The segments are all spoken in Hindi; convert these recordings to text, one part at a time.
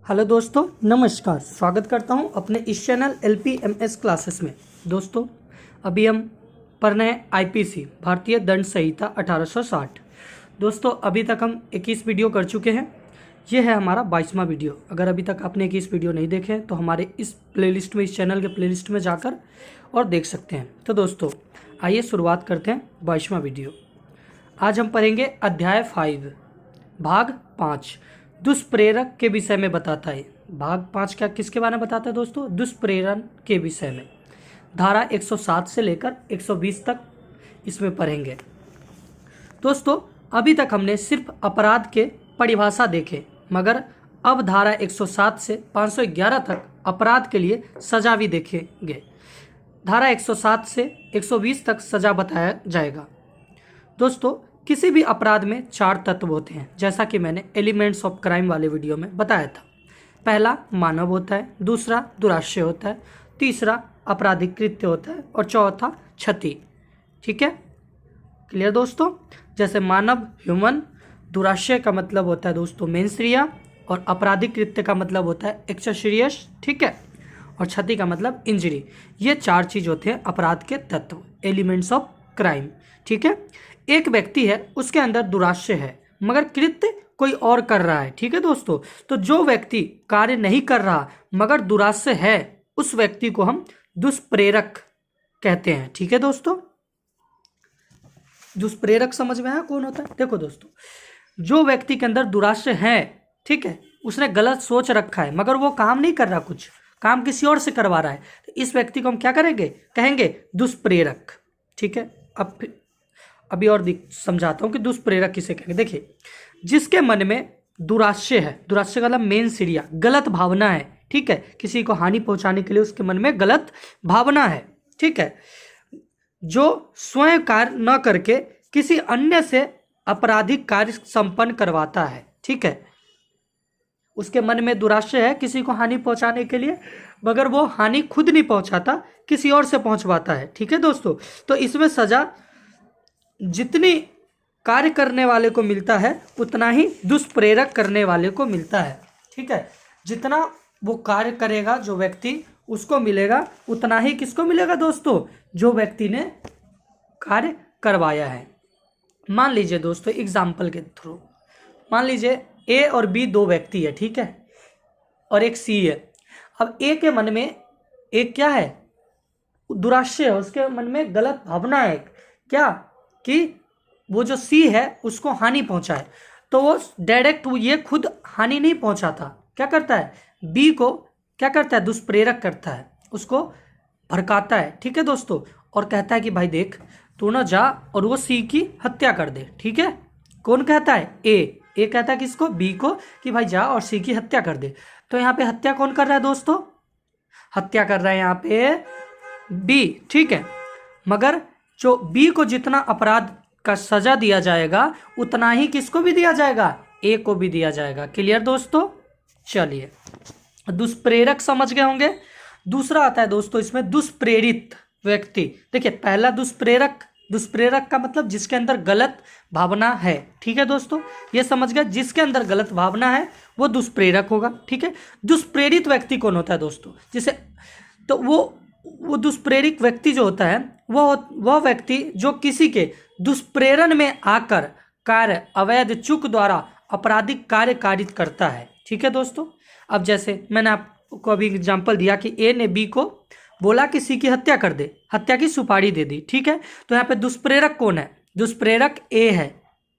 हेलो दोस्तों, नमस्कार। स्वागत करता हूं अपने इस चैनल LPMS क्लासेस में। दोस्तों, अभी हम पढ़ रहे हैं IPC भारतीय दंड संहिता 1860। दोस्तों, अभी तक हम 21 वीडियो कर चुके हैं। ये है हमारा 22वां वीडियो। अगर अभी तक आपने 21 वीडियो नहीं देखे हैं तो हमारे इस प्लेलिस्ट में, इस चैनल के प्लेलिस्ट में जाकर और देख सकते हैं। तो दोस्तों, आइए शुरुआत करते हैं 22वां वीडियो। आज हम पढ़ेंगे अध्याय 5 भाग 5 दुष्प्रेरक के विषय में बताता है। भाग 5 क्या किसके बारे में बताता है दोस्तों? दुष्प्रेरण के विषय में। धारा 107 से लेकर 120 तक इसमें पढ़ेंगे। दोस्तों, अभी तक हमने सिर्फ अपराध के परिभाषा देखे, मगर अब धारा 107 से 511 तक अपराध के लिए सजा भी देखेंगे। धारा 107 से 120 तक सजा बताया जाएगा। दोस्तों, किसी भी अपराध में 4 तत्व होते हैं, जैसा कि मैंने एलिमेंट्स ऑफ क्राइम वाले वीडियो में बताया था। पहला मानव होता है, दूसरा दुराशय होता है, तीसरा आपराधिक कृत्य होता है और चौथा क्षति। ठीक है, क्लियर दोस्तों? जैसे मानव ह्यूमन, दुराशय का मतलब होता है दोस्तों मेंसरिया, और आपराधिक कृत्य का मतलब होता है एक्सेसरियस। ठीक है, और क्षति का मतलब इंजरी। ये 4 चीज होते हैं अपराध के तत्व, एलिमेंट्स ऑफ क्राइम। ठीक है, एक व्यक्ति है, उसके अंदर दुराशय है मगर कृत्य कोई और कर रहा है। ठीक है दोस्तों, तो जो व्यक्ति कार्य नहीं कर रहा मगर दुराशय है, उस व्यक्ति को हम दुष्प्रेरक कहते हैं। ठीक है दोस्तों, दुष्प्रेरक समझ में आया कौन होता है? देखो दोस्तों, जो व्यक्ति के अंदर दुराशय है, ठीक है, उसने गलत सोच रखा है मगर वो काम नहीं कर रहा, कुछ काम किसी और से करवा रहा है, तो इस व्यक्ति को हम क्या करेंगे? कहेंगे दुष्प्रेरक। ठीक है, अभी और समझाता हूं कि दुष्प्रेरक किसे कहेंगे। देखिए, जिसके मन में दुराशय है, दुराशय का मतलब मेन सीरिया, गलत भावना है। ठीक है, किसी को हानि पहुंचाने के लिए उसके मन में गलत भावना है। ठीक है, जो स्वयं कार्य न करके किसी अन्य से आपराधिक कार्य संपन्न करवाता है। ठीक है, उसके मन में दुराशय है किसी को हानि पहुंचाने के लिए, मगर वो हानि खुद नहीं पहुंचाता, किसी और से पहुंचवाता है। ठीक है दोस्तों, तो इसमें सजा जितनी कार्य करने वाले को मिलता है उतना ही दुष्प्रेरक करने वाले को मिलता है। ठीक है, जितना वो कार्य करेगा जो व्यक्ति, उसको मिलेगा उतना ही किसको मिलेगा दोस्तों? जो व्यक्ति ने कार्य करवाया है। मान लीजिए दोस्तों, एग्जाम्पल के थ्रू मान लीजिए A और B 2 व्यक्ति है। ठीक है, और एक C है। अब A के मन में एक क्या है? दुराशय है, उसके मन में गलत भावना है। क्या? कि वो जो C है उसको हानि पहुंचाए, तो वो डायरेक्ट ये खुद हानि नहीं पहुंचाता, क्या करता है? B को क्या करता है? दुष्प्रेरक करता है, उसको भड़काता है। ठीक है दोस्तों, और कहता है कि भाई देख, तू ना जा और वो C की हत्या कर दे। ठीक है, कौन कहता है? A कहता है किसको? B को, कि भाई जा और C की हत्या कर दे। तो यहाँ पे हत्या कौन कर रहा है दोस्तों? हत्या कर रहा है यहाँ पे B। ठीक है, मगर जो B को जितना अपराध का सजा दिया जाएगा उतना ही किसको भी दिया जाएगा? A को भी दिया जाएगा। क्लियर दोस्तों? चलिए, दुष्प्रेरक समझ गए होंगे। दूसरा आता है दोस्तों इसमें दुष्प्रेरित व्यक्ति। देखिए, पहला दुष्प्रेरक, दुष्प्रेरक का मतलब जिसके अंदर गलत भावना है। ठीक है दोस्तों, ये समझ गए, जिसके अंदर गलत भावना है वो दुष्प्रेरक होगा। ठीक है, दुष्प्रेरित व्यक्ति कौन होता है दोस्तों? जिसे तो वो दुष्प्रेरित व्यक्ति जो होता है वह व्यक्ति जो किसी के दुष्प्रेरण में आकर कार्य अवैध चूक द्वारा आपराधिक कार्य कारित करता है। ठीक है दोस्तों, अब जैसे मैंने आपको अभी एग्जांपल दिया कि A ने B को बोला कि C की हत्या कर दे, हत्या की सुपारी दे दी। ठीक है, तो यहाँ पे दुष्प्रेरक कौन है? दुष्प्रेरक A है।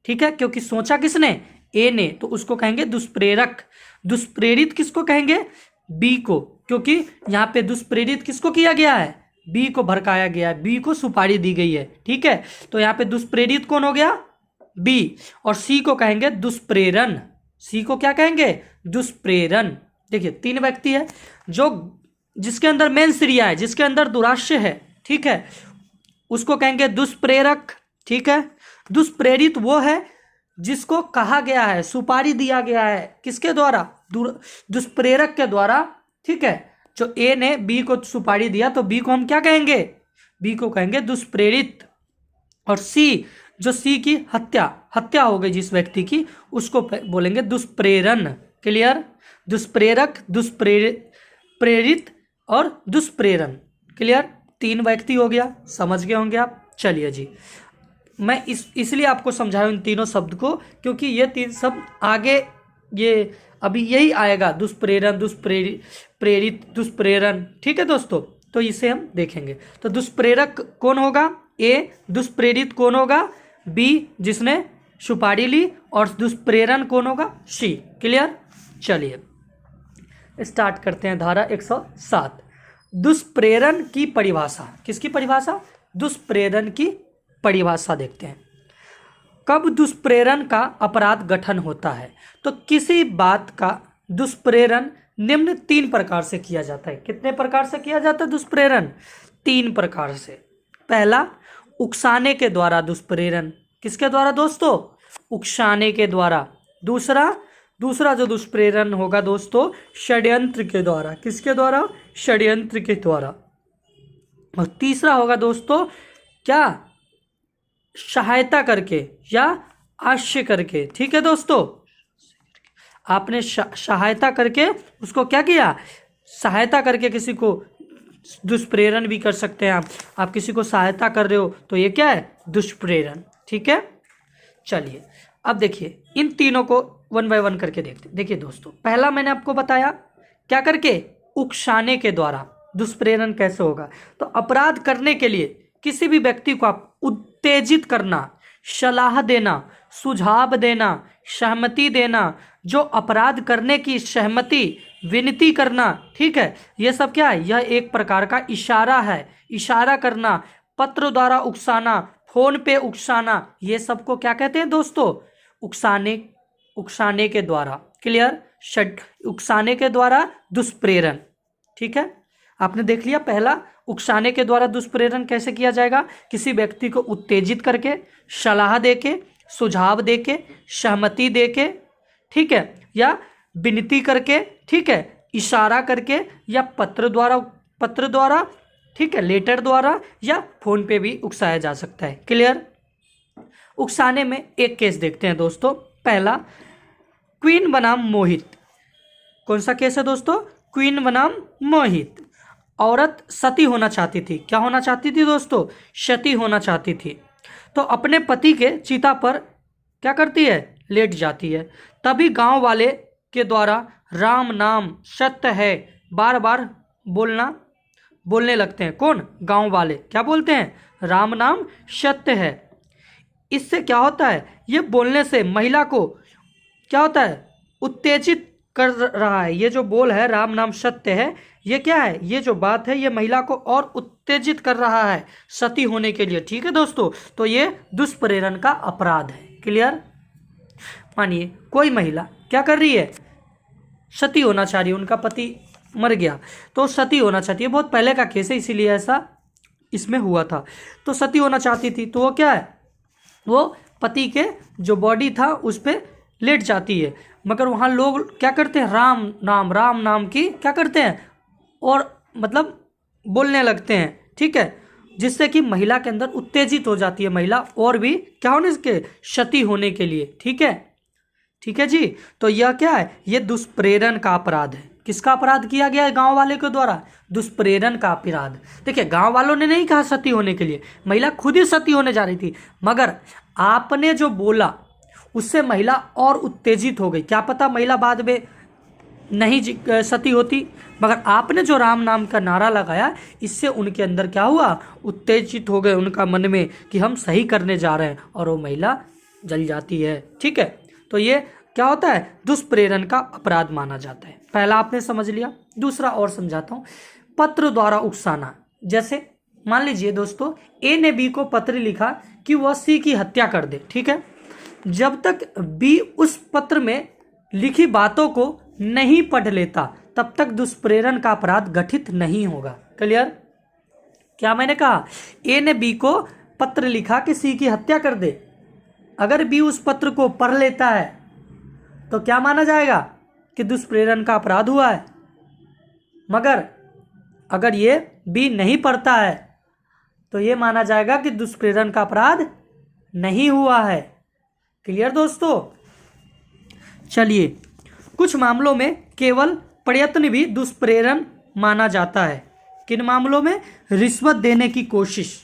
ठीक है, क्योंकि सोचा किसने? A ने, तो उसको कहेंगे दुष्प्रेरक। दुष्प्रेरित किसको कहेंगे? B को, क्योंकि यहाँ पे दुष्प्रेरित किसको किया गया है? B को भड़काया गया है, B को सुपारी दी गई है। ठीक है, तो यहाँ पे दुष्प्रेरित कौन हो गया? B। और C को कहेंगे दुष्प्रेरण। C को क्या कहेंगे? दुष्प्रेरण। देखिए, 3 व्यक्ति है, जो जिसके अंदर मेंसरिया है, जिसके अंदर दुराशय है। ठीक है, उसको कहेंगे दुष्प्रेरक। ठीक है, दुष्प्रेरित वो है जिसको कहा गया है, सुपारी दिया गया है, किसके द्वारा? दुष्प्रेरक के द्वारा। ठीक है, जो A ने B को सुपारी दिया, तो B को हम क्या कहेंगे? B को कहेंगे दुष्प्रेरित। और C, जो C की हत्या हो गई जिस व्यक्ति की, उसको बोलेंगे दुष्प्रेरण। क्लियर? दुष्प्रेरक, प्रेरित और दुष्प्रेरण। क्लियर? 3 व्यक्ति हो गया, समझ गए होंगे आप। चलिए जी, मैं इसलिए आपको समझाया इन तीनों शब्द को, क्योंकि ये 3 शब्द आगे ये अभी यही आएगा, दुष्प्रेरण, प्रेरित, दुष्प्रेरण। ठीक है दोस्तों, तो इसे हम देखेंगे। तो दुष्प्रेरक कौन होगा? ए। दुष्प्रेरित कौन होगा? बी, जिसने सुपारी ली। और दुष्प्रेरण कौन होगा? सी। क्लियर? चलिए स्टार्ट करते हैं। धारा 107, दुष्प्रेरण की परिभाषा। किसकी परिभाषा? दुष्प्रेरण की परिभाषा देखते हैं। कब दुष्प्रेरण का अपराध गठन होता है? तो किसी बात का दुष्प्रेरण निम्न 3 प्रकार से किया जाता है। कितने प्रकार से किया जाता है दुष्प्रेरण? 3 प्रकार से। पहला, उकसाने के द्वारा दुष्प्रेरण। किसके द्वारा दोस्तों? उकसाने के द्वारा। दूसरा जो दुष्प्रेरण होगा दोस्तों, षड्यंत्र के द्वारा। किसके द्वारा? षड्यंत्र के द्वारा। और तीसरा होगा दोस्तों क्या? सहायता करके या आश्रय करके। ठीक है दोस्तों, आपने सहायता करके उसको क्या किया? सहायता करके किसी को दुष्प्रेरण भी कर सकते हैं आप किसी को सहायता कर रहे हो तो ये क्या है? दुष्प्रेरण। ठीक है, चलिए अब देखिए इन तीनों को 1 बाय 1 करके देखते हैं। देखिए दोस्तों, पहला मैंने आपको बताया क्या करके? उकसाने के द्वारा दुष्प्रेरण कैसे होगा। तो अपराध करने के लिए किसी भी व्यक्ति को आप उत्तेजित करना, सलाह देना, सुझाव देना, सहमति देना, जो अपराध करने की सहमति, विनती करना। ठीक है, यह सब क्या है? यह एक प्रकार का इशारा है। इशारा करना, पत्र द्वारा उकसाना, फोन पे उकसाना, ये सबको क्या कहते हैं दोस्तों? उकसाने के द्वारा। क्लियर? उकसाने के द्वारा दुष्प्रेरण। ठीक है, आपने देख लिया। पहला, उकसाने के द्वारा दुष्प्रेरण कैसे किया जाएगा? किसी व्यक्ति को उत्तेजित करके, सलाह देके, सुझाव देके, सहमति देके, ठीक है, या विनती करके, ठीक है, इशारा करके, या पत्र द्वारा, ठीक है, लेटर द्वारा, या फोन पे भी उकसाया जा सकता है। क्लियर? उकसाने में एक केस देखते हैं दोस्तों। पहला, क्वीन बनाम मोहित। कौन सा केस है दोस्तों? क्वीन बनाम मोहित। औरत सती होना चाहती थी। क्या होना चाहती थी दोस्तों? सती होना चाहती थी। तो अपने पति के चिता पर क्या करती है? लेट जाती है। तभी गांव वाले के द्वारा राम नाम सत्य है बार बार बोलने लगते हैं। कौन? गांव वाले क्या बोलते हैं? राम नाम सत्य है। इससे क्या होता है? ये बोलने से महिला को क्या होता है? उत्तेजित कर रहा है। ये जो बोल है राम नाम सत्य है, ये क्या है? ये जो बात है ये महिला को और उत्तेजित कर रहा है सती होने के लिए। ठीक है दोस्तों, तो ये दुष्प्रेरण का अपराध है। क्लियर? मानिए कोई महिला क्या कर रही है? सती होना चाह रही है, उनका पति मर गया तो सती होना चाहती है। बहुत पहले का केस है इसीलिए ऐसा इसमें हुआ था। तो सती होना चाहती थी तो वो क्या है? वो पति के जो बॉडी था उस पर लेट जाती है, मगर वहाँ लोग क्या करते हैं? राम नाम की क्या करते हैं? और मतलब बोलने लगते हैं। ठीक है, जिससे कि महिला के अंदर उत्तेजित हो जाती है महिला, और भी क्या होने के? सती होने के लिए। ठीक है, ठीक है जी। तो यह क्या है? यह दुष्प्रेरण का अपराध है। किसका अपराध किया गया है गांव वाले के द्वारा? दुष्प्रेरण का अपराध। देखिए, गांव वालों ने नहीं कहा सती होने के लिए, महिला खुद ही सती होने जा रही थी, मगर आपने जो बोला उससे महिला और उत्तेजित हो गई। क्या पता महिला बाद में नहीं सती होती, मगर आपने जो राम नाम का नारा लगाया इससे उनके अंदर क्या हुआ? उत्तेजित हो गए उनका मन में कि हम सही करने जा रहे हैं, और वो महिला जल जाती है। ठीक है, तो ये क्या होता है? दुष्प्रेरण का अपराध माना जाता है। पहला आपने समझ लिया। दूसरा और समझाता हूँ। पत्र द्वारा उकसाना। जैसे मान लीजिए दोस्तों, ए ने बी को पत्र लिखा कि वह सी की हत्या कर दे। ठीक है, जब तक बी उस पत्र में लिखी बातों को नहीं पढ़ लेता तब तक दुष्प्रेरण का अपराध गठित नहीं होगा। क्लियर? क्या मैंने कहा? ए ने बी को पत्र लिखा कि सी की हत्या कर दे। अगर बी उस पत्र को पढ़ लेता है तो क्या माना जाएगा? कि दुष्प्रेरण का अपराध हुआ है। मगर अगर ये बी नहीं पढ़ता है तो ये माना जाएगा कि दुष्प्रेरण का अपराध नहीं हुआ है। क्लियर दोस्तों? चलिए कुछ मामलों में केवल प्रयत्न भी दुष्प्रेरण माना जाता है। किन मामलों में? रिश्वत देने की कोशिश।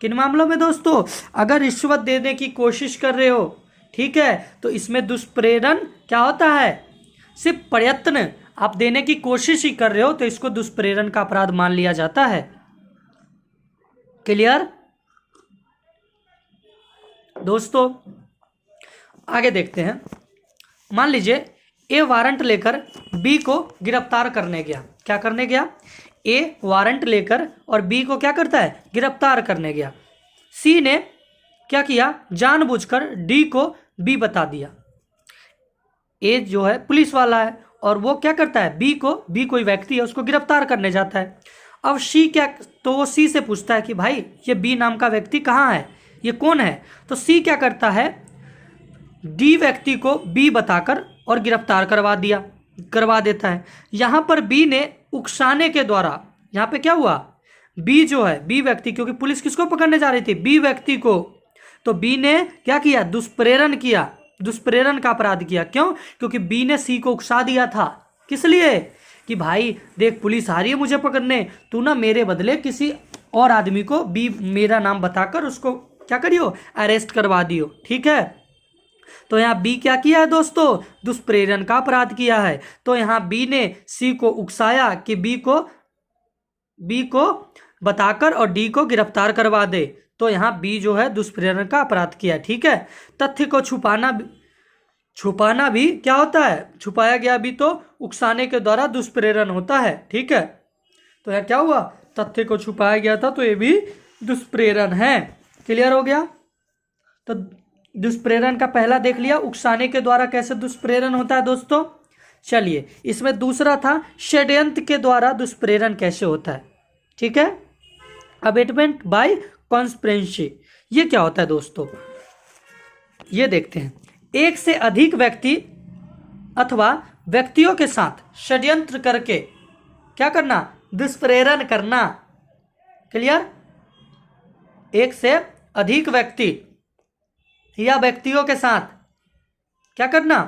किन मामलों में दोस्तों? अगर रिश्वत देने की कोशिश कर रहे हो, ठीक है, तो इसमें दुष्प्रेरण क्या होता है? सिर्फ प्रयत्न आप देने की कोशिश ही कर रहे हो तो इसको दुष्प्रेरण का अपराध मान लिया जाता है। क्लियर दोस्तों? आगे देखते हैं। मान लीजिए ए वारंट लेकर बी को गिरफ्तार करने गया। क्या करने गया? ए वारंट लेकर और बी को क्या करता है? गिरफ्तार करने गया। सी ने क्या किया? जानबूझकर डी को बी बता दिया। ए जो है पुलिस वाला है और वो क्या करता है? बी कोई व्यक्ति है, उसको गिरफ्तार करने जाता है। अब सी क्या, तो वो सी से पूछता है कि भाई ये बी नाम का व्यक्ति कहाँ है, ये कौन है? तो सी क्या करता है? डी व्यक्ति को बी बताकर और गिरफ्तार करवा देता है। यहां पर बी ने उकसाने के द्वारा, यहां पे क्या हुआ? बी जो है, बी व्यक्ति, क्योंकि पुलिस किसको पकड़ने जा रही थी? बी व्यक्ति को। तो बी ने क्या किया? दुष्प्रेरण किया, दुष्प्रेरण का अपराध किया। क्यों? क्योंकि बी ने सी को उकसा दिया था। किस लिए? कि भाई देख पुलिस आ रही है मुझे पकड़ने, तू ना मेरे बदले किसी और आदमी को बी मेरा नाम बताकर उसको क्या करियो? अरेस्ट करवा दियो। ठीक है, तो यहाँ बी क्या किया है दोस्तों? दुष्प्रेरण का अपराध किया है। तो यहाँ बी ने सी को उकसाया कि बी को बताकर और डी को गिरफ्तार करवा दे। तो यहाँ बी जो है दुष्प्रेरण का अपराध किया। ठीक है, तथ्य को छुपाना भी क्या होता है? छुपाया गया भी तो उकसाने के द्वारा दुष्प्रेरण होता है। ठीक है, तो यह क्या हुआ? तथ्य को छुपाया गया था तो ये भी दुष्प्रेरण है। क्लियर हो गया? तो दुष्प्रेरण का पहला देख लिया, उकसाने के द्वारा कैसे दुष्प्रेरण होता है दोस्तों। चलिए इसमें दूसरा था षड्यंत्र के द्वारा दुष्प्रेरण कैसे होता है। ठीक है, अबेटमेंट बाय कॉन्स्पिरेसी, ये क्या होता है दोस्तों? ये देखते हैं। एक से अधिक व्यक्ति अथवा व्यक्तियों के साथ षड्यंत्र करके क्या करना? दुष्प्रेरण करना। क्लियर? एक से अधिक व्यक्ति या व्यक्तियों के साथ क्या करना?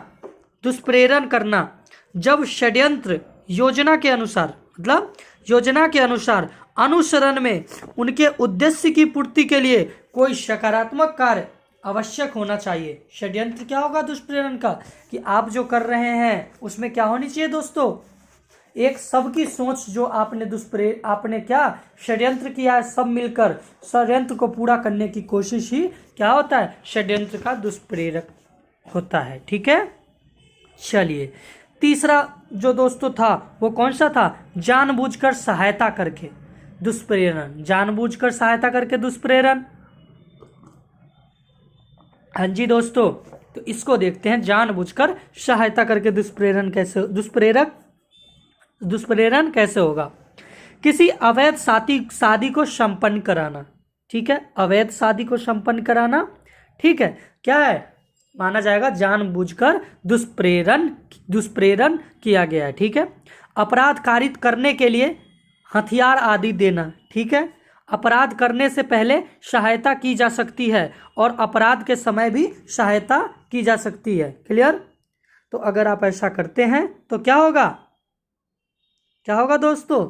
दुष्प्रेरण करना। जब षड्यंत्र योजना के अनुसार, मतलब योजना के अनुसार अनुसरण में उनके उद्देश्य की पूर्ति के लिए कोई सकारात्मक कार्य आवश्यक होना चाहिए। षड्यंत्र क्या होगा दुष्प्रेरण का? कि आप जो कर रहे हैं उसमें क्या होनी चाहिए दोस्तों? एक सबकी सोच, जो आपने क्या षड्यंत्र किया है, सब मिलकर षड्यंत्र को पूरा करने की कोशिश ही क्या होता है? षड्यंत्र का दुष्प्रेरक होता है। ठीक है, चलिए तीसरा जो दोस्तों था वो कौन सा था? जानबूझकर सहायता करके दुष्प्रेरण। जानबूझकर सहायता करके दुष्प्रेरण। हाँ जी दोस्तों, तो इसको देखते हैं। जानबूझकर सहायता करके दुष्प्रेरण कैसे होगा? किसी अवैध शादी को संपन्न कराना। ठीक है, अवैध शादी को संपन्न कराना। ठीक है, क्या है? माना जाएगा जानबूझकर दुष्प्रेरण किया गया है। ठीक है, अपराध कारित करने के लिए हथियार आदि देना। ठीक है, अपराध करने से पहले सहायता की जा सकती है और अपराध के समय भी सहायता की जा सकती है। क्लियर? तो अगर आप ऐसा करते हैं तो क्या होगा? क्या होगा दोस्तों?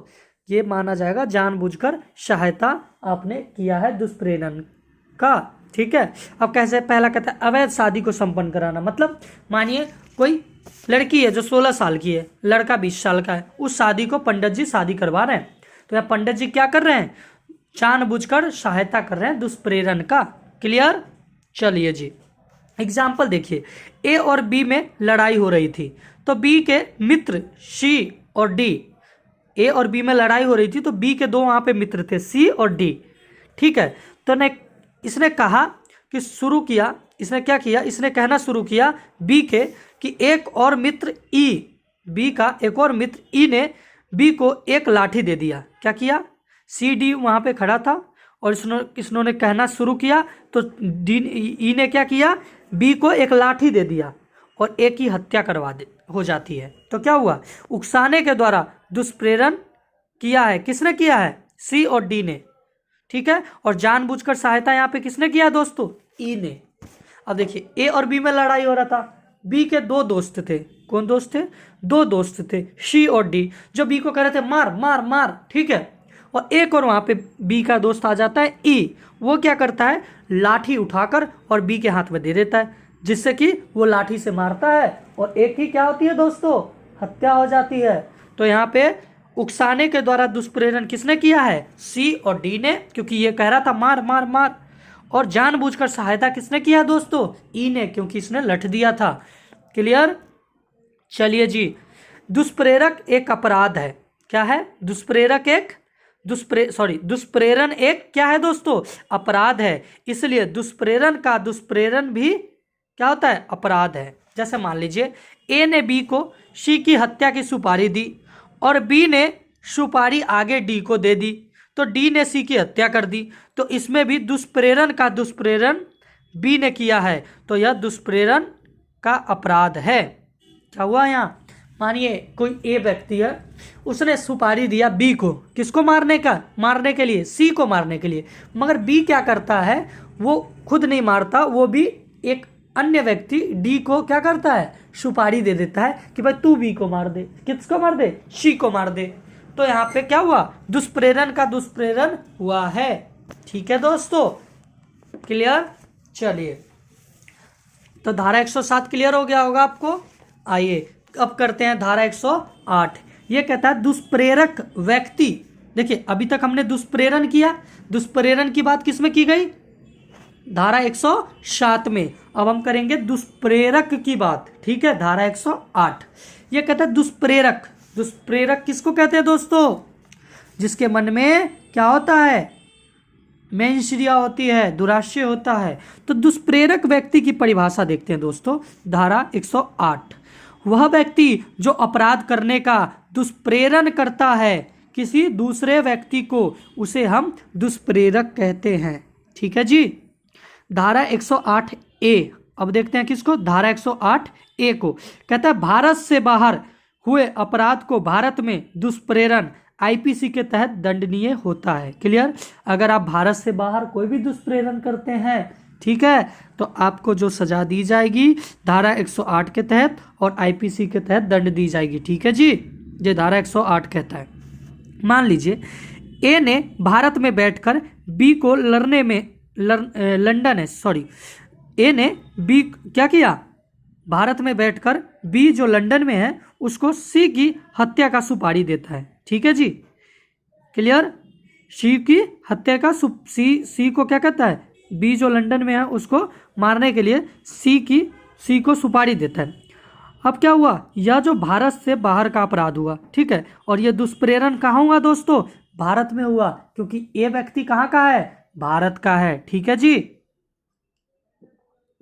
ये माना जाएगा जानबूझकर सहायता आपने किया है दुष्प्रेरण का। ठीक है, अब कैसे? पहला कहता है अवैध शादी को संपन्न कराना। मतलब मानिए कोई लड़की है जो 16 साल की है, लड़का 20 साल का है, उस शादी को पंडित जी शादी करवा रहे हैं। तो यहाँ पंडित जी क्या कर रहे हैं? जानबूझकर सहायता कर रहे हैं दुष्प्रेरण का। क्लियर? चलिए जी एग्जाम्पल देखिए। ए और बी में लड़ाई हो रही थी, तो बी के मित्र सी और डी, ए और बी में लड़ाई हो रही थी तो बी के दो वहां पे मित्र थे, सी और डी। ठीक है, तो इसने कहा कि इसने क्या किया? इसने कहना शुरू किया बी के कि एक और मित्र ई, बी का एक और मित्र ई ने बी को एक लाठी दे दिया। क्या किया? सी डी वहां पे खड़ा था और इसने कहना शुरू किया तो ई ने क्या किया? बी को एक लाठी दे दिया और ए की हत्या हो जाती है। तो क्या हुआ? उकसाने के द्वारा दुष्प्रेरण किया है। किसने किया है? सी और डी ने। ठीक है, और जानबूझकर सहायता यहाँ पे किसने किया दोस्तों? ई ने। अब देखिए ए और बी में लड़ाई हो रहा था, बी के दो दोस्त थे। कौन दोस्त थे? दो दोस्त थे, सी और डी, जो बी को कह रहे थे मार मार मार, ठीक है। और एक और वहां पे बी का दोस्त आ जाता है ई, वो क्या करता है, लाठी उठाकर और बी के हाथ में दे देता है, जिससे कि वो लाठी से मारता है और एक ही क्या होती है दोस्तों, हत्या हो जाती है। तो यहाँ पे उकसाने के द्वारा दुष्प्रेरण किसने किया है? सी और डी ने, क्योंकि ये कह रहा था मार मार मार। और जानबूझकर सहायता किसने किया दोस्तों? ई ने, क्योंकि इसने लठ दिया था। क्लियर? चलिए जी, दुष्प्रेरक एक अपराध है। क्या है? दुष्प्रेरक एक दुष्प्रेरण एक क्या है दोस्तों? अपराध है। इसलिए दुष्प्रेरण का दुष्प्रेरण भी क्या होता है? अपराध है। जैसे मान लीजिए ए ने बी को सी की हत्या की सुपारी दी और बी ने सुपारी आगे डी को दे दी, तो डी ने सी की हत्या कर दी, तो इसमें भी दुष्प्रेरण का दुष्प्रेरण बी ने किया है, तो यह दुष्प्रेरण का अपराध है। क्या हुआ यहाँ? मानिए कोई ए व्यक्ति है, उसने सुपारी दिया बी को, किसको मारने का? मारने के लिए, सी को मारने के लिए। मगर बी क्या करता है, वो खुद नहीं मारता, वो भी एक अन्य व्यक्ति डी को क्या करता है, सुपारी दे देता है कि भाई तू बी को मार दे। किसको मार दे? सी को मार दे। तो यहाँ पे क्या हुआ? दुष्प्रेरण का दुष्प्रेरण हुआ है। ठीक है दोस्तों, क्लियर? चलिए, तो धारा 107 क्लियर हो गया होगा आपको। आइए अब करते हैं धारा 108। ये कहता है दुष्प्रेरक व्यक्ति। देखिए अभी तक हमने दुष्प्रेरण किया, दुष्प्रेरण की बात किसमें की गई? धारा 107 में। अब हम करेंगे दुष्प्रेरक की बात, ठीक है, धारा 108। ये कहता है दुष्प्रेरक। दुष्प्रेरक किसको कहते हैं दोस्तों? जिसके मन में क्या होता है? मेंशरिया होती है, दुराशय होता है। तो दुष्प्रेरक व्यक्ति की परिभाषा देखते हैं दोस्तों, धारा 108। वह व्यक्ति जो अपराध करने का दुष्प्रेरण करता है किसी दूसरे व्यक्ति को, उसे हम दुष्प्रेरक कहते हैं। ठीक है जी। धारा 108 ए, अब देखते हैं किसको? धारा 108 ए को। कहता है भारत से बाहर हुए अपराध को भारत में दुष्प्रेरण आईपीसी के तहत दंडनीय होता है। क्लियर? अगर आप भारत से बाहर कोई भी दुष्प्रेरण करते हैं, ठीक है, तो आपको जो सजा दी जाएगी धारा 108 के तहत और आईपीसी के तहत दंड दी जाएगी। ठीक है जी, ये धारा 108 कहता है। मान लीजिए ए ने भारत में बैठकर बी को लड़ने में लंदन है, सॉरी, ए ने बी क्या किया? भारत में बैठकर बी जो लंदन में है उसको सी की हत्या का सुपारी देता है। ठीक है जी, क्लियर? सी की हत्या का सी को क्या कहता है? बी जो लंदन में है उसको मारने के लिए सी को सुपारी देता है। अब क्या हुआ? यह जो भारत से बाहर का अपराध हुआ, ठीक है, और यह दुष्प्रेरण कहाँ हुआ दोस्तों? भारत में हुआ, क्योंकि ये व्यक्ति कहाँ का है? भारत का है। ठीक है जी,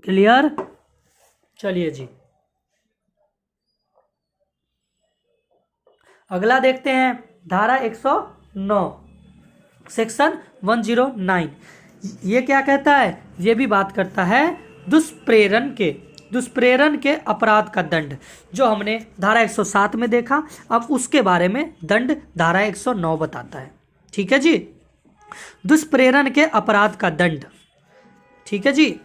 क्लियर? चलिए जी, अगला देखते हैं धारा 109 सेक्शन 109। ये क्या कहता है? ये भी बात करता है दुष्प्रेरण के अपराध का दंड, जो हमने धारा 107 में देखा। अब उसके बारे में दंड धारा 109 बताता है। ठीक है जी, दुष्प्रेरण के अपराध का दंड। ठीक है जी,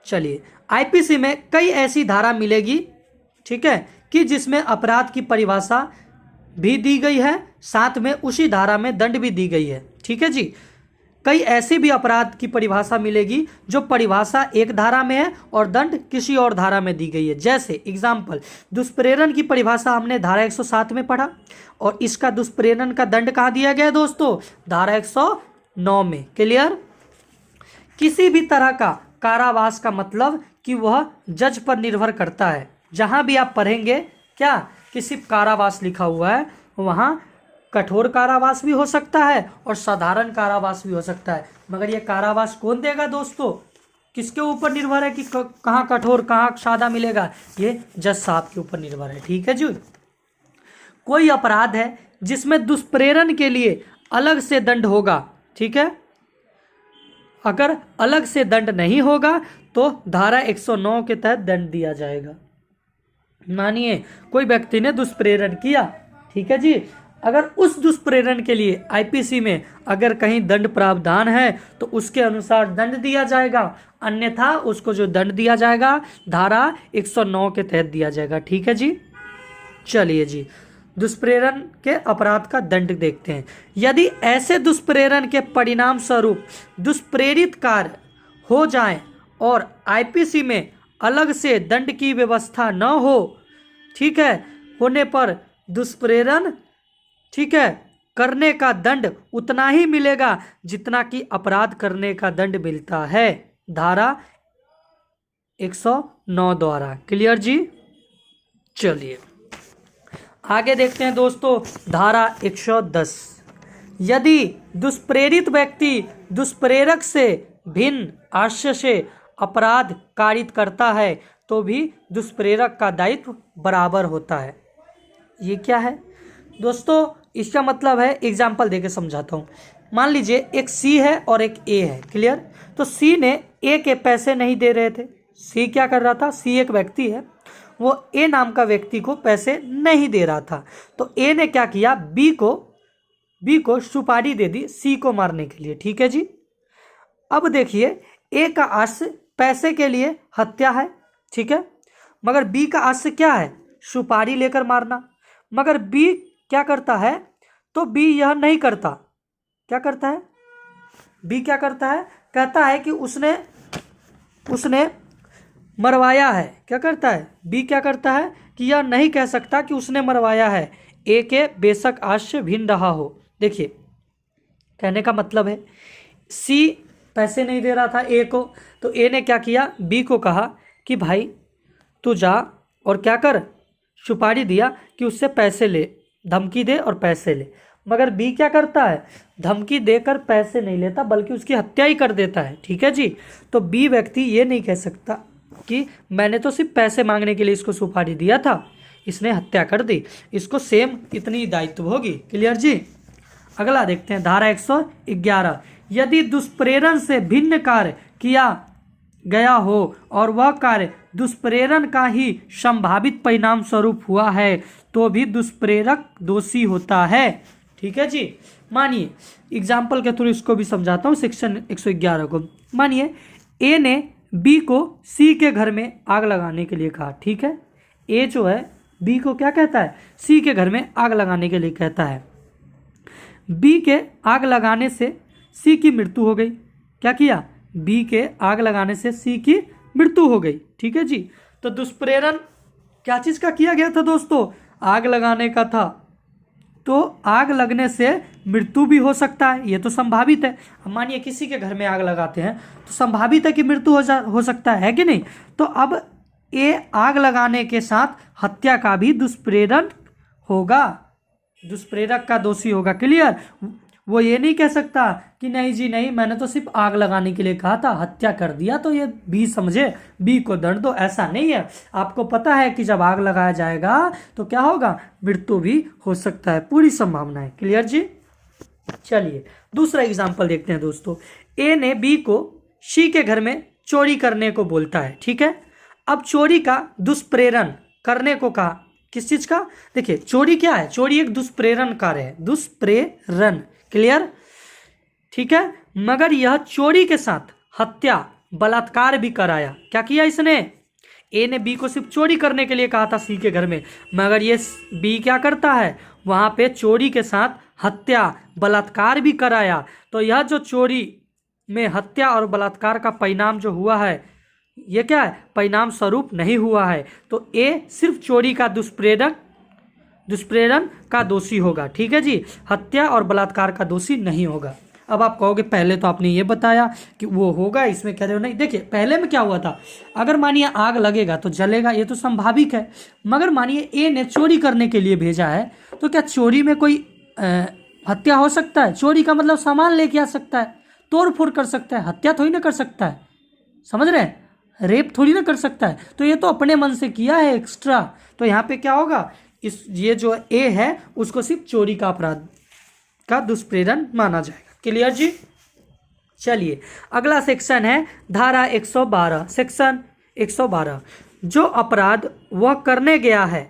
चलिए, आईपीसी में कई ऐसी धारा मिलेगी, ठीक है, कि जिसमें अपराध की परिभाषा भी दी गई है, साथ में उसी धारा में दंड भी दी गई है। ठीक है जी, कई ऐसी भी अपराध की परिभाषा मिलेगी जो परिभाषा एक धारा में है और दंड किसी और धारा में दी गई है। जैसे एग्जाम्पल, दुष्प्रेरण की परिभाषा हमने धारा 107 में पढ़ा और इसका दुष्प्रेरण का दंड कहाँ दिया गया है दोस्तों? धारा 109 में। क्लियर? किसी भी तरह का कारावास का मतलब कि वह जज पर निर्भर करता है। जहां भी आप पढ़ेंगे क्या किसी कारावास लिखा हुआ है, वहां कठोर कारावास भी हो सकता है और साधारण कारावास भी हो सकता है, मगर ये कारावास कौन देगा दोस्तों? किसके ऊपर निर्भर है कि कहाँ कठोर कहाँ सादा मिलेगा? ये जज साहब के ऊपर निर्भर है। ठीक है जी। कोई अपराध है जिसमें दुष्प्रेरण के लिए अलग से दंड होगा, ठीक है, अगर अलग से दंड नहीं होगा तो धारा 109 के तहत दंड दिया जाएगा। मानिए कोई व्यक्ति ने दुष्प्रेरण किया, ठीक है जी, अगर उस दुष्प्रेरण के लिए आईपीसी में अगर कहीं दंड प्रावधान है तो उसके अनुसार दंड दिया जाएगा, अन्यथा उसको जो दंड दिया जाएगा धारा 109 के तहत दिया जाएगा। ठीक है जी। चलिए जी, दुष्प्रेरण के अपराध का दंड देखते हैं। यदि ऐसे दुष्प्रेरण के परिणाम स्वरूप दुष्प्रेरित कार्य हो जाए और आईपीसी में अलग से दंड की व्यवस्था न हो, ठीक है, होने पर दुष्प्रेरण, ठीक है, करने का दंड उतना ही मिलेगा जितना कि अपराध करने का दंड मिलता है धारा 109 द्वारा। क्लियर जी। चलिए आगे देखते हैं दोस्तों, धारा 110। यदि दुष्प्रेरित व्यक्ति दुष्प्रेरक से भिन्न आशय से अपराध कारित करता है तो भी दुष्प्रेरक का दायित्व बराबर होता है। ये क्या है दोस्तों, इसका मतलब है, एग्जाम्पल देके समझाता हूँ। मान लीजिए एक सी है और एक ए है। क्लियर। तो सी ने ए के पैसे नहीं दे रहे थे। सी क्या कर रहा था, सी एक व्यक्ति है, वो ए नाम का व्यक्ति को पैसे नहीं दे रहा था। तो ए ने क्या किया, बी को सुपारी दे दी सी को मारने के लिए। ठीक है जी। अब देखिए, ए का आशय पैसे के लिए हत्या है, ठीक है, मगर बी का आशय क्या है, सुपारी लेकर मारना। मगर बी क्या करता है, तो बी यह नहीं करता। क्या करता है, बी क्या करता है, कहता है कि उसने मरवाया है। क्या करता है, बी क्या करता है कि यह नहीं कह सकता कि उसने मरवाया है, ए के बेशक आशय भिन्न रहा हो। देखिए कहने का मतलब है, सी पैसे नहीं दे रहा था ए को, तो ए ने क्या किया, बी को कहा कि भाई तू जा और क्या कर, सुपारी दिया कि उससे पैसे ले, धमकी दे और पैसे ले। मगर बी क्या करता है, धमकी देकर पैसे नहीं लेता बल्कि उसकी हत्या ही कर देता है। ठीक है जी। तो बी व्यक्ति ये नहीं कह सकता कि मैंने तो सिर्फ पैसे मांगने के लिए इसको सुपारी दिया था, इसने हत्या कर दी, इसको सेम इतनी दायित्व होगी। क्लियर जी। अगला देखते हैं, धारा 111। यदि दुष्प्रेरण से भिन्न कार्य किया गया हो और वह कार्य दुष्प्रेरण का ही संभावित परिणाम स्वरूप हुआ है तो भी दुष्प्रेरक दोषी होता है। ठीक है जी। मानिए एग्जाम्पल के थ्रू इसको भी समझाता हूँ, सेक्शन 111 को। मानिए ए ने बी को सी के घर में आग लगाने के लिए कहा। ठीक है, ए जो है बी को क्या कहता है, सी के घर में आग लगाने के लिए कहता है। बी के आग लगाने से सी की मृत्यु हो गई। क्या किया, बी के आग लगाने से सी की मृत्यु हो गई। ठीक है जी। तो दुष्प्रेरण क्या चीज का किया गया था दोस्तों, आग लगाने का था। तो आग लगने से मृत्यु भी हो सकता है, ये तो संभावित है। मानिए किसी के घर में आग लगाते हैं तो संभावित है कि मृत्यु हो सकता है कि नहीं। तो अब ए आग लगाने के साथ हत्या का भी दुष्प्रेरण होगा, दुष्प्रेरक का दोषी होगा। क्लियर। वो ये नहीं कह सकता कि नहीं जी नहीं, मैंने तो सिर्फ आग लगाने के लिए कहा था, हत्या कर दिया तो ये बी समझे, बी को दंड दो, ऐसा नहीं है। आपको पता है कि जब आग लगाया जाएगा तो क्या होगा, मृत्यु भी हो सकता है, पूरी संभावना है। क्लियर जी। चलिए दूसरा एग्जाम्पल देखते हैं दोस्तों। ए ने बी को सी के घर में चोरी करने को बोलता है। ठीक है। अब चोरी का दुष्प्रेरण करने को कहा, किस चीज का, देखिए चोरी क्या है, चोरी एक दुष्प्रेरण कार्य है, दुष्प्रेरण। क्लियर। ठीक है। मगर यह चोरी के साथ हत्या बलात्कार भी कराया। क्या किया इसने, ए ने बी को सिर्फ चोरी करने के लिए कहा था सी के घर में, मगर ये बी क्या करता है, वहां पे चोरी के साथ हत्या बलात्कार भी कराया। तो यह जो चोरी में हत्या और बलात्कार का परिणाम जो हुआ है, ये क्या है, परिणाम स्वरूप नहीं हुआ है। तो ए सिर्फ चोरी का दुष्प्रेरण का दोषी होगा। ठीक है जी। हत्या और बलात्कार का दोषी नहीं होगा। अब आप कहोगे पहले तो आपने ये बताया कि वो होगा, इसमें कह रहे हो नहीं। देखिए पहले में क्या हुआ था, अगर मानिए आग लगेगा तो जलेगा, ये तो संभाविक है। मगर मानिए ए ने चोरी करने के लिए भेजा है, तो क्या चोरी में कोई हत्या हो सकता है? चोरी का मतलब सामान लेके आ सकता है, तोड़ फोड़ कर सकता है, हत्या थोड़ी ना कर सकता है। समझ रहे हैं, रेप थोड़ी ना कर सकता है। तो ये तो अपने मन से किया है एक्स्ट्रा। तो यहाँ पे क्या होगा, ये जो ए है उसको सिर्फ चोरी का अपराध का दुष्प्रेरण माना जाएगा। क्लियर जी। चलिए अगला सेक्शन है धारा 112। सेक्शन 112, जो अपराध वह करने गया है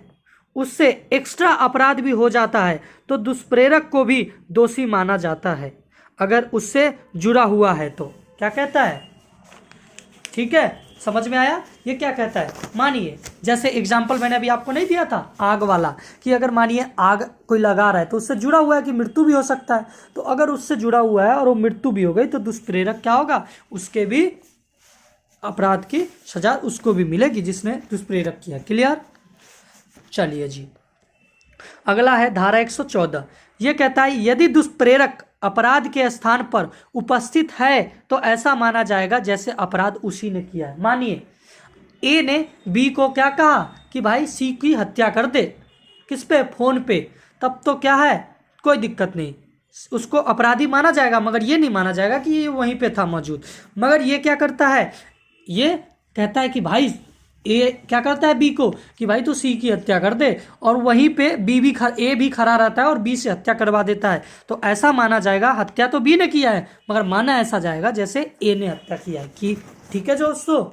उससे एक्स्ट्रा अपराध भी हो जाता है तो दुष्प्रेरक को भी दोषी माना जाता है, अगर उससे जुड़ा हुआ है तो। क्या कहता है? ठीक है, समझ में आया? ये क्या कहता है? मानिए जैसे एग्जाम्पल मैंने अभी आपको नहीं दिया था आग वाला, कि अगर मानिए आग कोई लगा रहा है तो उससे जुड़ा हुआ है कि मृत्यु भी हो सकता है, तो अगर उससे जुड़ा हुआ है और वो मृत्यु भी हो गई तो दुष्प्रेरक क्या होगा? उसके भी अपराध की सजा उसको भी मिलेगी जिसने दुष्प्रेरक किया। क्लियर? चलिए जी, अगला है धारा 114। यह कहता है यदि दुष्प्रेरक अपराध के स्थान पर उपस्थित है तो ऐसा माना जाएगा जैसे अपराध उसी ने किया है। मानिए ए ने बी को क्या कहा कि भाई सी की हत्या कर दे, किस पे? फोन पे। तब तो क्या है, कोई दिक्कत नहीं, उसको अपराधी माना जाएगा, मगर ये नहीं माना जाएगा कि ये वहीं पे था मौजूद। मगर ये क्या करता है, ये कहता है कि भाई ए क्या करता है बी को कि भाई तू सी की हत्या कर दे, और वहीं पे ए भी खड़ा रहता है और बी से हत्या करवा देता है, तो ऐसा माना जाएगा, हत्या तो बी ने किया है मगर माना ऐसा जाएगा जैसे ए ने हत्या किया है। कि ठीक है दोस्तों?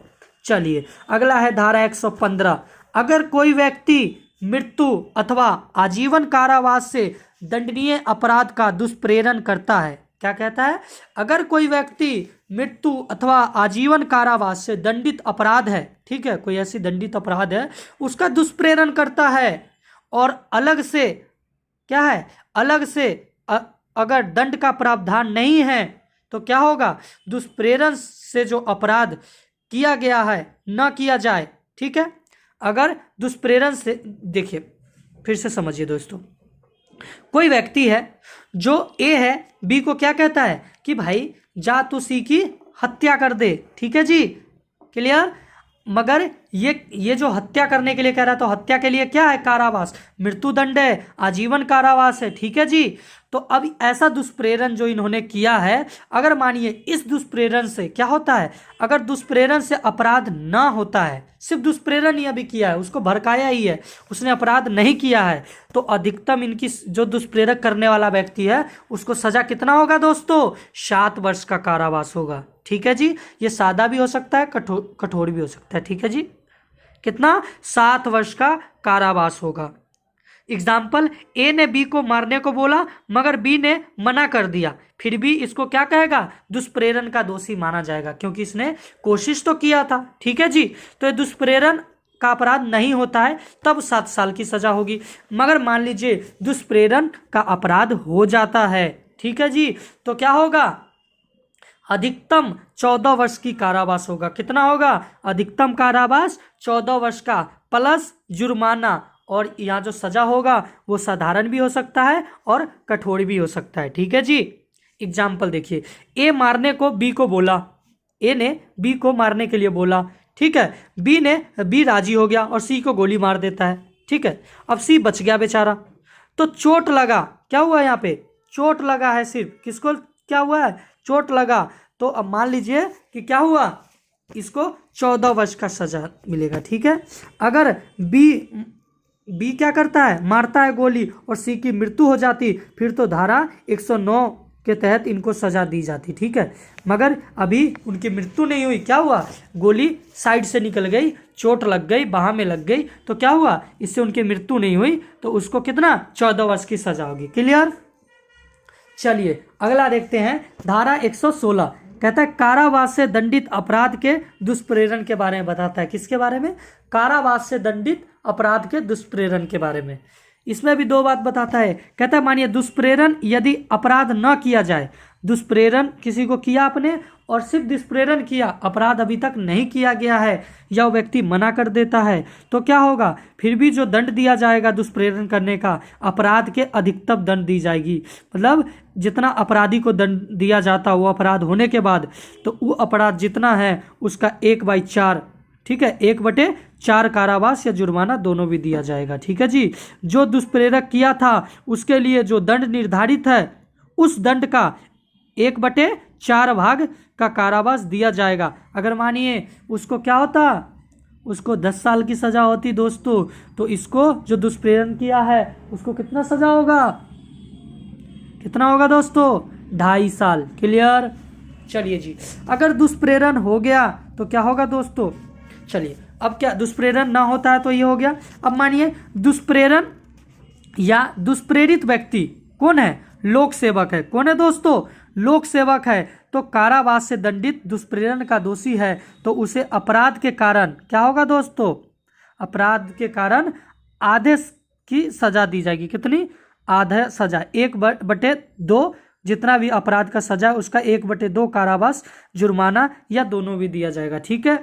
चलिए अगला है धारा 115। अगर कोई व्यक्ति मृत्यु अथवा आजीवन कारावास से दंडनीय अपराध का दुष्प्रेरण करता है। क्या कहता है? अगर कोई व्यक्ति मृत्यु अथवा आजीवन कारावास से दंडित अपराध है, ठीक है, कोई ऐसी दंडित अपराध है, उसका दुष्प्रेरण करता है और अलग से क्या है, अलग से अगर दंड का प्रावधान नहीं है तो क्या होगा? दुष्प्रेरण से जो अपराध किया गया है न किया जाए। ठीक है, अगर दुष्प्रेरण से, देखिए फिर से समझिए दोस्तों, कोई व्यक्ति है जो ए है, बी को क्या कहता है कि भाई जा तू सी की हत्या कर दे। ठीक है जी, क्लियर? मगर ये जो हत्या करने के लिए कह रहा है तो हत्या के लिए क्या है? कारावास, मृत्यु दंड है, आजीवन कारावास है। ठीक है जी, तो अब ऐसा दुष्प्रेरण जो इन्होंने किया है, अगर मानिए इस दुष्प्रेरण से क्या होता है, अगर दुष्प्रेरण से अपराध ना होता है, सिर्फ दुष्प्रेरण ही अभी किया है, उसको भड़काया ही है, उसने अपराध नहीं किया है, तो अधिकतम इनकी जो दुष्प्रेरक करने वाला व्यक्ति है उसको सजा कितना होगा दोस्तों? 7 वर्ष का कारावास होगा। ठीक है जी, ये सादा भी हो सकता है, कठोर भी हो सकता है। ठीक है जी, कितना? 7 वर्ष का कारावास होगा। एग्जाम्पल, ए ने बी को मारने को बोला मगर बी ने मना कर दिया, फिर भी इसको क्या कहेगा? दुष्प्रेरण का दोषी माना जाएगा, क्योंकि इसने कोशिश तो किया था। ठीक है जी, तो ये दुष्प्रेरण का अपराध नहीं होता है तब 7 साल की सजा होगी। मगर मान लीजिए दुष्प्रेरण का अपराध हो जाता है, ठीक है जी, तो क्या होगा? अधिकतम 14 वर्ष की कारावास होगा। कितना होगा? अधिकतम कारावास 14 वर्ष का प्लस जुर्माना, और यहाँ जो सजा होगा वो साधारण भी हो सकता है और कठोर भी हो सकता है। ठीक है जी, एग्जाम्पल देखिए, ए मारने को बी को बोला, ए ने बी को मारने के लिए बोला, ठीक है, बी राजी हो गया और सी को गोली मार देता है। ठीक है, अब सी बच गया बेचारा, तो चोट लगा, क्या हुआ यहाँ पे? चोट लगा है, सिर्फ किसको क्या हुआ है? चोट लगा। तो अब मान लीजिए कि क्या हुआ, इसको 14 वर्ष का सजा मिलेगा। ठीक है, अगर बी क्या करता है? मारता है गोली और सी की मृत्यु हो जाती, फिर तो धारा 109 के तहत इनको सजा दी जाती। ठीक है, मगर अभी उनकी मृत्यु नहीं हुई, क्या हुआ? गोली साइड से निकल गई, चोट लग गई, बाह में लग गई, तो क्या हुआ? इससे उनकी मृत्यु नहीं हुई, तो उसको कितना? 14 वर्ष की सजा होगी। क्लियर? चलिए अगला देखते हैं, धारा 116 कहता है कारावास से दंडित अपराध के दुष्प्रेरण के बारे में बताता है। किसके बारे में? कारावास से दंडित अपराध के दुष्प्रेरण के बारे में। इसमें भी 2 बात बताता है। कहता है मानिए दुष्प्रेरण यदि अपराध न किया जाए, दुष्प्रेरण किसी को किया आपने और सिर्फ दुष्प्रेरण किया, अपराध अभी तक नहीं किया गया है, या वो व्यक्ति मना कर देता है, तो क्या होगा? फिर भी जो दंड दिया जाएगा दुष्प्रेरण करने का, अपराध के अधिकतम दंड दी जाएगी। मतलब जितना अपराधी को दंड दिया जाता वो अपराध होने के बाद, तो वो अपराध जितना है उसका 1/4, ठीक है, 1/4 कारावास या जुर्माना दोनों भी दिया जाएगा। ठीक है जी, जो दुष्प्रेरक किया था उसके लिए जो दंड निर्धारित है उस दंड का 1/4 भाग का कारावास दिया जाएगा। अगर मानिए उसको क्या होता, उसको 10 साल की सजा होती दोस्तों, तो इसको जो दुष्प्रेरण किया है उसको कितना सजा होगा? कितना होगा दोस्तों? 2.5 साल। क्लियर? चलिए जी, अगर दुष्प्रेरण हो गया तो क्या होगा दोस्तों? चलिए अब क्या दुष्प्रेरण ना होता है तो ये हो गया। अब मानिए दुष्प्रेरण या दुष्प्रेरित व्यक्ति कौन है, लोक सेवक है। कौन है दोस्तों, लोक सेवक है। तो कारावास से दंडित दुष्प्रेरण का दोषी है तो उसे अपराध के कारण क्या होगा दोस्तों, अपराध के कारण आधे की सजा दी जाएगी। कितनी, आधा सजा, 1/2, जितना भी अपराध का सजा है उसका 1/2 कारावास, जुर्माना या दोनों भी दिया जाएगा। ठीक है।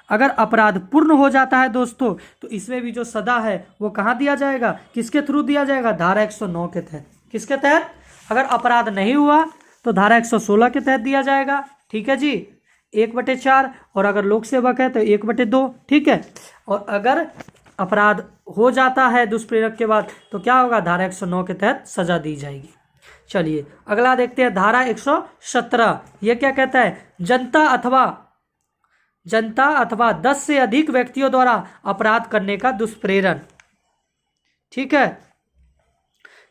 अगर अपराध पूर्ण हो जाता है दोस्तों तो इसमें भी जो सजा है वो कहाँ दिया जाएगा, किसके थ्रू दिया जाएगा, धारा 109 के तहत। किसके तहत, अगर अपराध नहीं हुआ तो धारा 116 के तहत दिया जाएगा। ठीक है जी, 1/4, और अगर लोक सेवक है तो 1/2। ठीक है। और अगर अपराध हो जाता है दुष्प्रेरक के बाद तो क्या होगा, धारा 109 के तहत सजा दी जाएगी। चलिए अगला देखते हैं, धारा 117। यह क्या कहता है, जनता अथवा 10 से अधिक व्यक्तियों द्वारा अपराध करने का दुष्प्रेरण। ठीक है।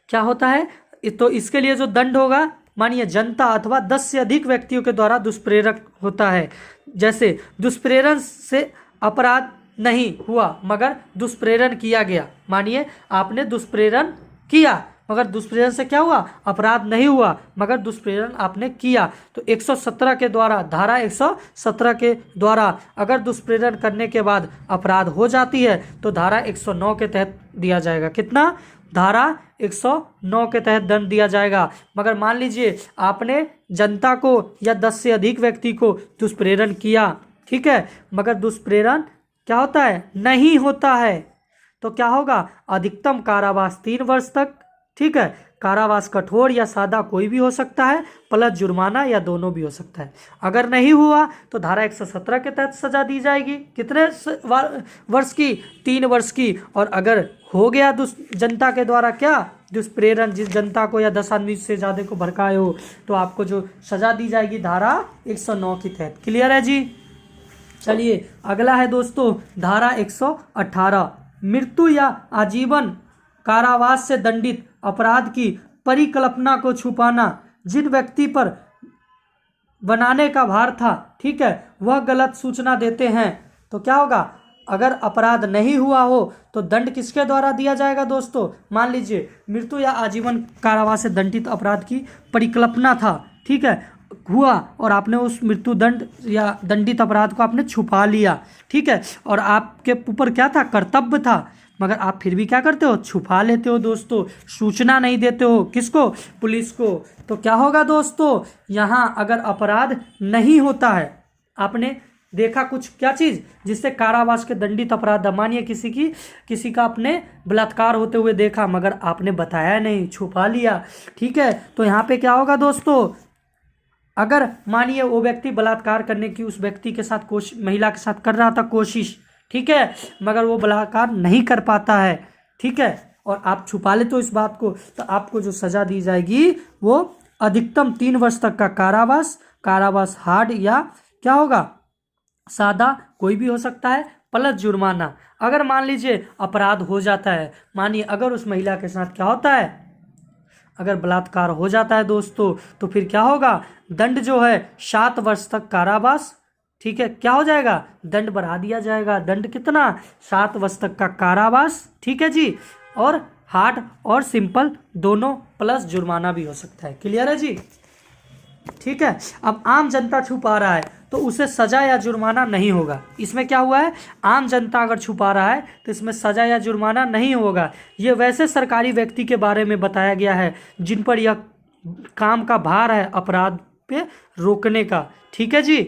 क्या होता है, तो इसके लिए जो दंड होगा, मानिए जनता अथवा 10 से अधिक व्यक्तियों के द्वारा दुष्प्रेरक होता है। जैसे दुष्प्रेरण से अपराध नहीं हुआ मगर दुष्प्रेरण किया गया। मानिए आपने दुष्प्रेरण किया मगर दुष्प्रेरण से क्या हुआ, अपराध नहीं हुआ मगर दुष्प्रेरण आपने किया, तो 117 के द्वारा, धारा 117 के द्वारा अगर दुष्प्रेरण करने के बाद अपराध हो जाती है तो धारा 109 के तहत दिया जाएगा। कितना, धारा 109 के तहत दंड दिया जाएगा। मगर मान लीजिए आपने जनता को या 10 से अधिक व्यक्ति को दुष्प्रेरण किया, ठीक है, मगर दुष्प्रेरण क्या होता है, नहीं होता है, तो क्या होगा, अधिकतम कारावास 3 वर्ष तक। ठीक है। कारावास कठोर या सादा कोई भी हो सकता है, प्लस जुर्माना या दोनों भी हो सकता है। अगर नहीं हुआ तो धारा 117 के तहत सजा दी जाएगी। कितने वर्ष की, 3 वर्ष की। और अगर हो गया जनता के द्वारा क्या दुष्प्रेरण, जिस जनता को या 10 आदमी से ज़्यादा को भड़काए हो, तो आपको जो सजा दी जाएगी धारा 109 के तहत। क्लियर है जी। चलिए अगला है दोस्तों, धारा 118, मृत्यु या आजीवन कारावास से दंडित अपराध की परिकल्पना को छुपाना। जिन व्यक्ति पर बनाने का भार था, ठीक है, वह गलत सूचना देते हैं तो क्या होगा, अगर अपराध नहीं हुआ हो तो दंड किसके द्वारा दिया जाएगा दोस्तों, मान लीजिए मृत्यु या आजीवन कारावास से दंडित अपराध की परिकल्पना था, ठीक है, हुआ और आपने उस मृत्यु दंड या दंडित अपराध को आपने छुपा लिया, ठीक है, और आपके ऊपर क्या था, कर्तव्य था, मगर आप फिर भी क्या करते हो, छुपा लेते हो दोस्तों, सूचना नहीं देते हो, किसको, पुलिस को, तो क्या होगा दोस्तों, यहाँ अगर अपराध नहीं होता है, आपने देखा कुछ क्या चीज़ जिससे कारावास के दंडित अपराध, मानिए किसी का आपने बलात्कार होते हुए देखा मगर आपने बताया नहीं, छुपा लिया, ठीक है, तो यहाँ पे क्या होगा दोस्तों, अगर मानिए वो व्यक्ति बलात्कार करने की उस व्यक्ति के साथ महिला के साथ कर रहा था कोशिश, ठीक है, मगर वो बलात्कार नहीं कर पाता है, ठीक है, और आप छुपा लेते हो इस बात को, तो आपको जो सजा दी जाएगी वो अधिकतम 3 वर्ष तक का कारावास हार्ड या क्या होगा, सादा कोई भी हो सकता है, प्लस जुर्माना। अगर मान लीजिए अपराध हो जाता है, मानिए अगर उस महिला के साथ क्या होता है, अगर बलात्कार हो जाता है दोस्तों, तो फिर क्या होगा, दंड जो है 7 वर्ष तक कारावास, ठीक है, क्या हो जाएगा, दंड बढ़ा दिया जाएगा, दंड कितना, 7 वर्ष तक का कारावास, ठीक है जी, और हार्ड और सिंपल दोनों, प्लस जुर्माना भी हो सकता है। क्लियर है जी। ठीक है। अब आम जनता छुपा रहा है तो उसे सजा या जुर्माना नहीं होगा। इसमें क्या हुआ है, आम जनता अगर छुपा रहा है तो इसमें सजा या जुर्माना नहीं होगा। ये वैसे सरकारी व्यक्ति के बारे में बताया गया है जिन पर यह काम का भार है अपराध पे रोकने का, ठीक है जी।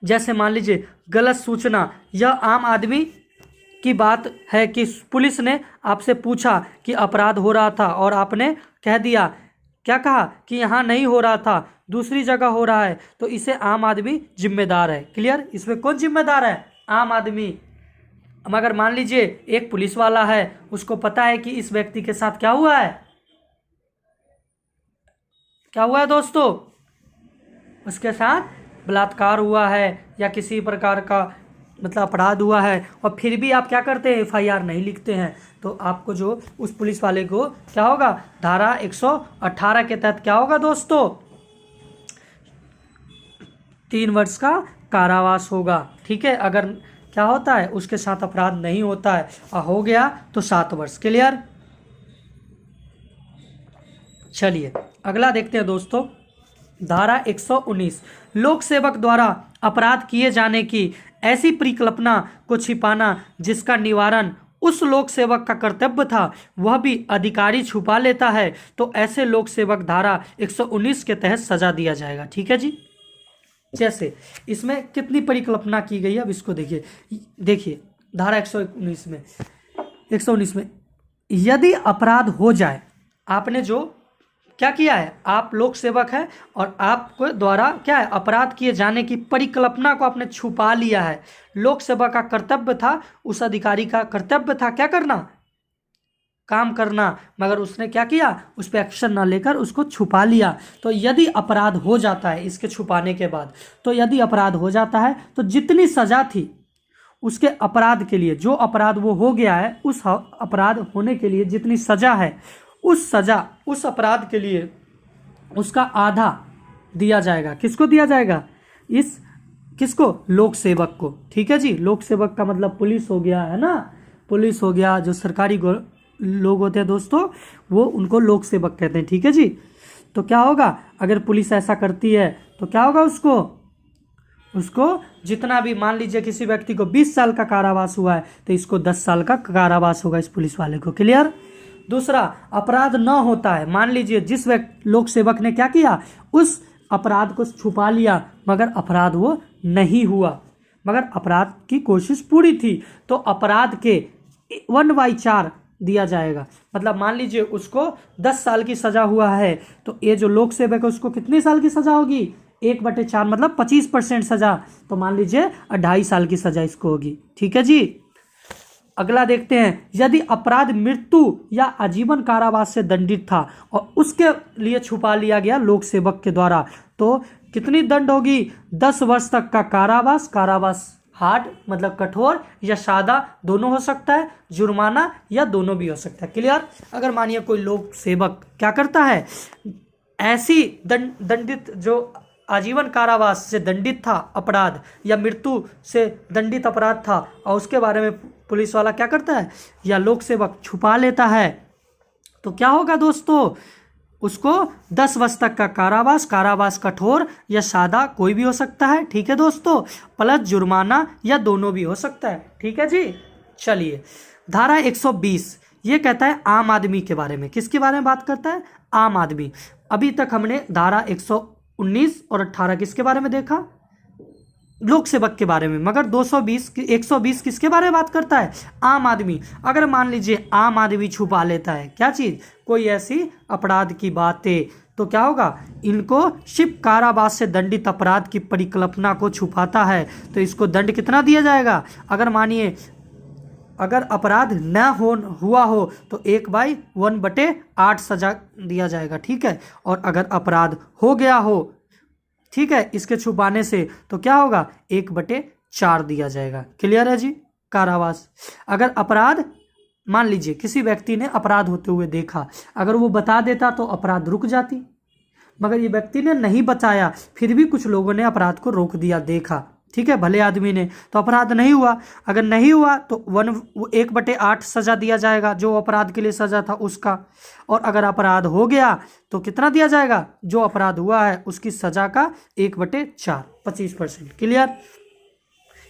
जैसे मान लीजिए गलत सूचना, यह आम आदमी की बात है कि पुलिस ने आपसे पूछा कि अपराध हो रहा था और आपने कह दिया, क्या कहा कि यहाँ नहीं हो रहा था, दूसरी जगह हो रहा है, तो इसे आम आदमी जिम्मेदार है। क्लियर, इसमें कौन जिम्मेदार है, आम आदमी। मगर मान लीजिए एक पुलिस वाला है, उसको पता है कि इस व्यक्ति के साथ क्या हुआ है, क्या हुआ है दोस्तों, उसके साथ बलात्कार हुआ है या किसी प्रकार का मतलब अपराध हुआ है, और फिर भी आप क्या करते हैं, FIR नहीं लिखते हैं, तो आपको जो उस पुलिस वाले को क्या होगा, धारा 118 के तहत क्या होगा दोस्तों, 3 वर्ष का कारावास होगा। ठीक है, अगर क्या होता है, उसके साथ अपराध नहीं होता है, और हो गया तो 7 वर्ष। क्लियर। चलिए अगला देखते हैं दोस्तों, धारा 119, लोक सेवक द्वारा अपराध किए जाने की ऐसी परिकल्पना को छिपाना जिसका निवारण उस लोक सेवक का कर्तव्य था, वह भी अधिकारी छुपा लेता है, तो ऐसे लोक सेवक धारा 119 के तहत सजा दिया जाएगा। ठीक है जी। जैसे इसमें कितनी परिकल्पना की गई है, अब इसको देखिए धारा 119 में यदि अपराध हो जाए, आपने जो क्या किया है, आप लोक सेवक है और आपको द्वारा क्या है, अपराध किए जाने की परिकल्पना को आपने छुपा लिया है। लोक सेवक का कर्तव्य था, उस अधिकारी का कर्तव्य था क्या करना, काम करना, मगर उसने क्या किया, उस पर एक्शन ना लेकर उसको छुपा लिया। तो यदि अपराध हो जाता है इसके छुपाने के बाद, तो यदि अपराध हो जाता है तो जितनी सजा थी उसके अपराध के लिए, जो अपराध वो हो गया है, उस अपराध होने के लिए जितनी सजा है, उस सजा उस अपराध के लिए उसका आधा दिया जाएगा। किसको दिया जाएगा, किसको, लोक सेवक को। ठीक है जी। लोक सेवक का मतलब पुलिस हो गया, है ना, पुलिस हो गया, जो सरकारी लोग होते हैं दोस्तों, वो उनको लोक सेवक कहते हैं। ठीक है जी। तो क्या होगा, अगर पुलिस ऐसा करती है तो क्या होगा, उसको जितना भी, मान लीजिए किसी व्यक्ति को 20 साल का कारावास हुआ है तो इसको 10 साल का कारावास होगा इस पुलिस वाले को। क्लियर। दूसरा, अपराध न होता है, मान लीजिए जिस लोक सेवक ने क्या किया, उस अपराध को छुपा लिया, मगर अपराध वो नहीं हुआ, मगर अपराध की कोशिश पूरी थी, तो अपराध के 1/4 दिया जाएगा। मतलब मान लीजिए उसको 10 साल की सजा हुआ है, तो ये जो लोक सेवक है उसको कितने साल की सजा होगी, 1/4 मतलब 25% सजा, तो मान लीजिए 2.5 साल की सजा इसको होगी। ठीक है जी। अगला देखते हैं, यदि अपराध मृत्यु या आजीवन कारावास से दंडित था और उसके लिए छुपा लिया गया लोक सेवक के द्वारा, तो कितनी दंड होगी, 10 वर्ष तक का कारावास हार्ड मतलब कठोर या सादा दोनों हो सकता है, जुर्माना या दोनों भी हो सकता है। क्लियर। अगर मानिए कोई लोक सेवक क्या करता है, ऐसी दंडित जो आजीवन कारावास से दंडित था अपराध या मृत्यु से दंडित अपराध था, और उसके बारे में पुलिस वाला क्या करता है या लोक सेवक छुपा लेता है, तो क्या होगा दोस्तों, उसको 10 वर्ष तक का कारावास कठोर या सादा कोई भी हो सकता है। ठीक है दोस्तों, प्लस जुर्माना या दोनों भी हो सकता है। ठीक है जी। चलिए धारा 120 ये कहता है आम आदमी के बारे में। किसके बारे में बात करता है, आम आदमी। अभी तक हमने धारा 119 और 18 किसके बारे में देखा, लोक सेवक के बारे में, मगर 120 किसके बारे में बात करता है, आम आदमी। अगर मान लीजिए आम आदमी छुपा लेता है क्या चीज, कोई ऐसी अपराध की बातें, तो क्या होगा, इनको सिर्फ कारावास से दंडित अपराध की परिकल्पना को छुपाता है, तो इसको दंड कितना दिया जाएगा। अगर मानिए अगर अपराध न हुआ हो तो 1/1/8 सजा दिया जाएगा। ठीक है। और अगर अपराध हो गया हो, ठीक है, इसके छुपाने से, तो क्या होगा, 1/4 दिया जाएगा। क्लियर है जी। कारावास। अगर अपराध, मान लीजिए किसी व्यक्ति ने अपराध होते हुए देखा, अगर वो बता देता तो अपराध रुक जाती, मगर ये व्यक्ति ने नहीं बताया, फिर भी कुछ लोगों ने अपराध को रोक दिया, देखा, ठीक है, भले आदमी ने, तो अपराध नहीं हुआ। अगर नहीं हुआ तो 1/8 सजा दिया जाएगा, जो अपराध के लिए सजा था उसका। और अगर अपराध हो गया तो कितना दिया जाएगा, जो अपराध हुआ है उसकी सजा का 1/4 25%। क्लियर।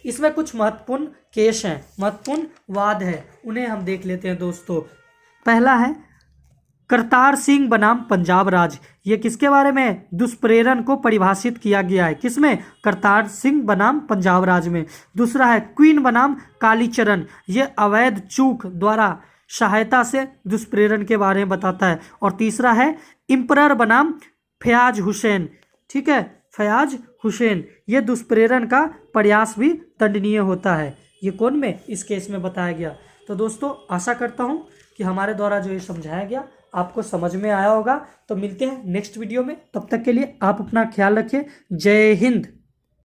इसमें कुछ महत्वपूर्ण केस हैं, महत्वपूर्ण वाद है, उन्हें हम देख लेते हैं दोस्तों। पहला है करतार सिंह बनाम पंजाब राज। ये किसके बारे में, दुष्प्रेरण को परिभाषित किया गया है, किसमें, करतार सिंह बनाम पंजाब राज में। दूसरा है क्वीन बनाम कालीचरण, ये अवैध चूक द्वारा सहायता से दुष्प्रेरण के बारे में बताता है। और तीसरा है इम्परर बनाम फयाज हुसैन, ठीक है, फयाज हुसैन, ये दुष्प्रेरण का प्रयास भी दंडनीय होता है। ये कौन में, इस केस में बताया गया। तो दोस्तों आशा करता हूँ कि हमारे द्वारा जो ये समझाया गया आपको समझ में आया होगा। तो मिलते हैं नेक्स्ट वीडियो में, तब तक के लिए आप अपना ख्याल रखिए। जय हिंद।